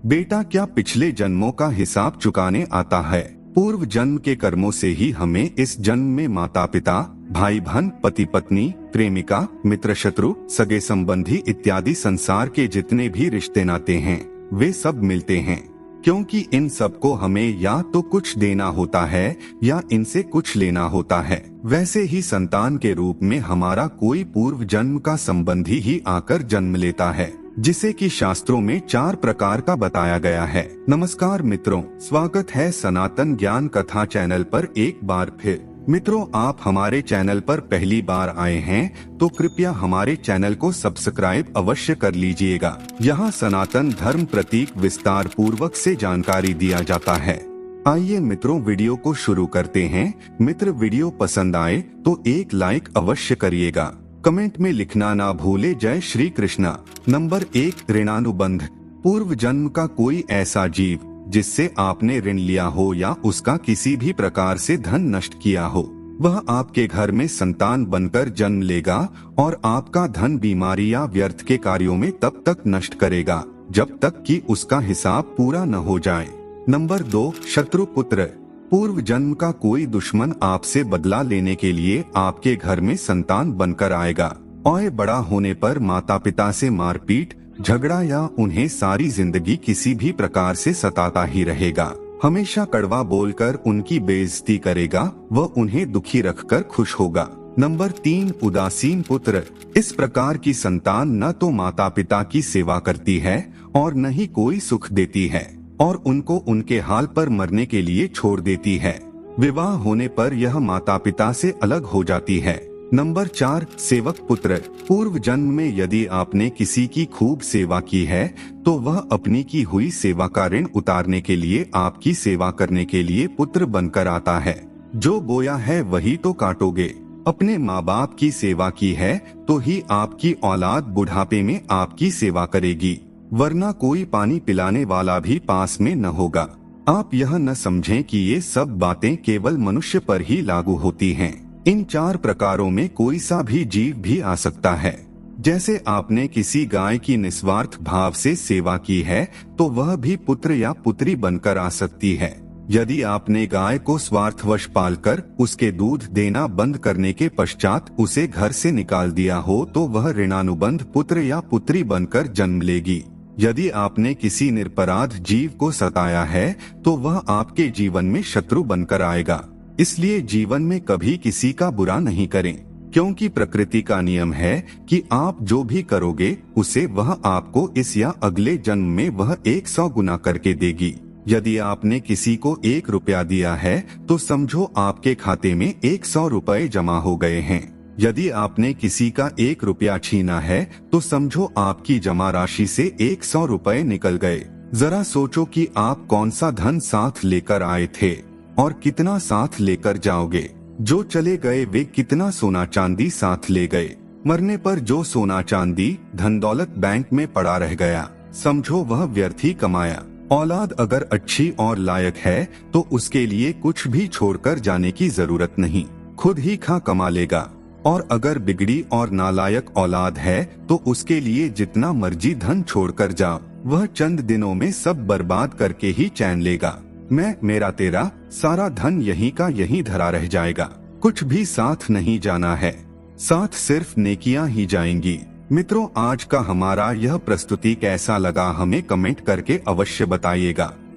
बेटा, क्या पिछले जन्मों का हिसाब चुकाने आता है? पूर्व जन्म के कर्मों से ही हमें इस जन्म में माता पिता, भाई बहन, पति पत्नी, प्रेमिका, मित्र, शत्रु, सगे संबंधी इत्यादि संसार के जितने भी रिश्ते नाते हैं वे सब मिलते हैं, क्योंकि इन सबको हमें या तो कुछ देना होता है या इनसे कुछ लेना होता है। वैसे ही संतान के रूप में हमारा कोई पूर्व जन्म का संबंधी ही आकर जन्म लेता है, जिसे कि शास्त्रों में 4 प्रकार का बताया गया है। नमस्कार मित्रों, स्वागत है सनातन ज्ञान कथा चैनल पर एक बार फिर। मित्रों, आप हमारे चैनल पर पहली बार आए हैं तो कृपया हमारे चैनल को सब्सक्राइब अवश्य कर लीजिएगा। यहाँ सनातन धर्म प्रतीक विस्तार पूर्वक से जानकारी दिया जाता है। आइए मित्रों, वीडियो को शुरू करते हैं। मित्र, वीडियो पसंद आए तो एक लाइक अवश्य करिएगा। कमेंट में लिखना ना भूले जय श्री कृष्णा। नंबर 1, ऋणानुबंध। पूर्व जन्म का कोई ऐसा जीव जिससे आपने ऋण लिया हो या उसका किसी भी प्रकार से धन नष्ट किया हो, वह आपके घर में संतान बनकर जन्म लेगा और आपका धन बीमारी या व्यर्थ के कार्यों में तब तक नष्ट करेगा जब तक कि उसका हिसाब पूरा न हो जाए। नंबर 2, शत्रु पुत्र। पूर्व जन्म का कोई दुश्मन आपसे बदला लेने के लिए आपके घर में संतान बनकर आएगा और बड़ा होने पर माता पिता से मारपीट, झगड़ा या उन्हें सारी जिंदगी किसी भी प्रकार से सताता ही रहेगा। हमेशा कड़वा बोलकर उनकी बेइज्जती करेगा व उन्हें दुखी रखकर खुश होगा। नंबर 3, उदासीन पुत्र। इस प्रकार की संतान न तो माता पिता की सेवा करती है और न ही कोई सुख देती है और उनको उनके हाल पर मरने के लिए छोड़ देती है। विवाह होने पर यह माता पिता से अलग हो जाती है। नंबर 4, सेवक पुत्र। पूर्व जन्म में यदि आपने किसी की खूब सेवा की है तो वह अपनी की हुई सेवा का ऋण उतारने के लिए आपकी सेवा करने के लिए पुत्र बनकर आता है। जो बोया है वही तो काटोगे। अपने माँ बाप की सेवा की है तो ही आपकी औलाद बुढ़ापे में आपकी सेवा करेगी, वरना कोई पानी पिलाने वाला भी पास में न होगा। आप यह न समझें कि ये सब बातें केवल मनुष्य पर ही लागू होती हैं। इन 4 प्रकारों में कोई सा भी जीव भी आ सकता है। जैसे आपने किसी गाय की निस्वार्थ भाव से सेवा की है तो वह भी पुत्र या पुत्री बनकर आ सकती है। यदि आपने गाय को स्वार्थवश पालकर उसके दूध देना बंद करने के पश्चात उसे घर से निकाल दिया हो तो वह ऋणानुबंध पुत्र या पुत्री बनकर जन्म लेगी। यदि आपने किसी निरपराध जीव को सताया है तो वह आपके जीवन में शत्रु बनकर आएगा। इसलिए जीवन में कभी किसी का बुरा नहीं करें, क्योंकि प्रकृति का नियम है कि आप जो भी करोगे उसे वह आपको इस या अगले जन्म में वह 100 गुना करके देगी। यदि आपने किसी को 1 रुपया दिया है तो समझो आपके खाते में 100 रुपए जमा हो गए हैं। यदि आपने किसी का 1 रुपया छीना है तो समझो आपकी जमा राशि से 100 रुपए निकल गए। जरा सोचो कि आप कौन सा धन साथ लेकर आए थे और कितना साथ लेकर जाओगे। जो चले गए वे कितना सोना चांदी साथ ले गए। मरने पर जो सोना चांदी धन दौलत बैंक में पड़ा रह गया, समझो वह व्यर्थ ही कमाया। औलाद अगर अच्छी और लायक है तो उसके लिए कुछ भी छोड़कर जाने की जरूरत नहीं, खुद ही खा कमा लेगा। और अगर बिगड़ी और नालायक औलाद है तो उसके लिए जितना मर्जी धन छोड़कर जाओ, वह चंद दिनों में सब बर्बाद करके ही चैन लेगा। मैं मेरा तेरा सारा धन यहीं का यहीं धरा रह जाएगा। कुछ भी साथ नहीं जाना है, साथ सिर्फ नेकियां ही जाएंगी। मित्रों, आज का हमारा यह प्रस्तुति कैसा लगा हमें कमेंट करके अवश्य बताइएगा।